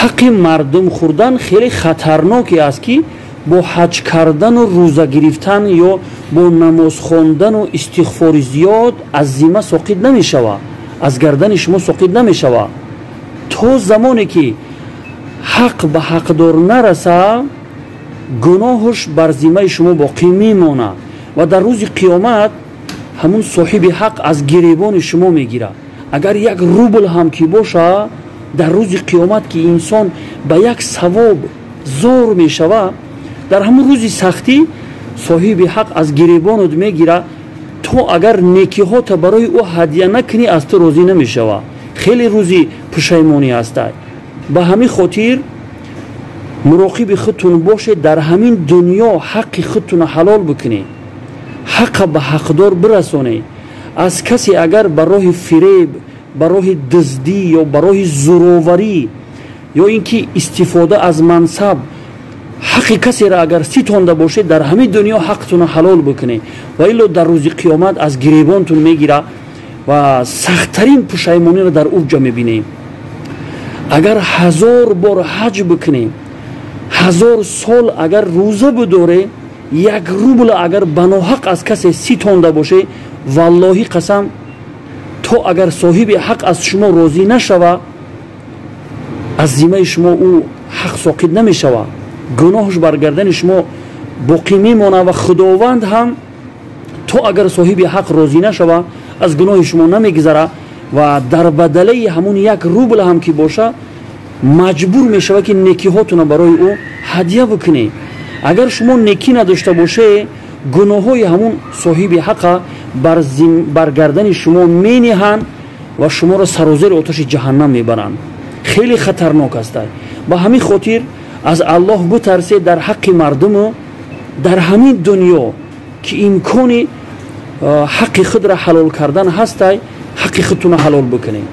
ҳаққи мардум хӯрдан хеле хатарноке аст ки бо ҳаҷ кардану рӯза гирифтан ё бо намоз хондану истиғфори зиёд аз зимма соқит намешавад, аз гардани шумо соқит намешавад. то замоне ки ҳақ ба ҳақдор нараса, гуноҳаш бар зиммаи шумо боқӣ мемонад ва дар рӯзи қиёмат ҳамун соҳиби ҳақ аз гиребони шумо мегирад. агар як рубл ҳам ки боша, дар рӯзи қиёмат ки инсон ба як савоб зор мешавад, дар ҳамун рӯзи сахтӣ соҳиби ҳақ аз гиребонат мегирад. то агар некиҳота барои ӯ ҳадия накунӣ, аз ту розӣ намешавад. хеле рӯзи пушаймонӣ ҳастад. ба ҳамин хотир муроқиби худтун бошед, дар ҳамин дунё ҳаққи худтуна ҳалол бикунед, ҳаққа ба ҳақдор бирасонед. аз касе агар ба роҳи фиреб, ба роҳи дуздӣ ё ба роҳи зӯроварӣ ё ин ки истифода аз мансаб ҳаққи касеро агар ситонда бошед, дар ҳамин дунё ҳаққтуна ҳалол бикунед ва илlo дар рӯзи қиёмат аз гиребонтун мегирад ва сахттарин пушаймониро дар уҷа мебинем. агар 1000 бор ҳаҷ бикунем, 1000 сол агар рӯза бидоре, як рубл агар ба ноҳақ аз касе ситонда боше, валлоҳи қасам, то агар соҳиби ҳақ аз шумо розӣ нашава, аз зиммаи шумо ӯ ҳақ соқит намешавад, гуноҳаш бар гардани шумо боқӣ мемонад ва худованд ҳам то агар соҳиби ҳақ розӣ нашава, аз гуноҳи шумо намегзарад ва дар бадалаи ҳамун як рубл ҳам ки боша, маҷбур мешава ки некиҳотуна барои ӯ ҳадия бикунед. агар шумо некӣ надошта бошед, гуноҳҳои ҳамун соҳиби ҳақа бар гардани шумо менеҳанд ва шуморо сарозери оташи ҷаҳаннам мебаранд. хеле хатарнок астад. ба ҳамин хотир аз аллоҳ битарсед, дар ҳаққи мардуму дар ҳамин дунё ки имкони ҳаққи худро ҳалол кардан ҳастай, ҳаққи худтуна ҳалол бикунед.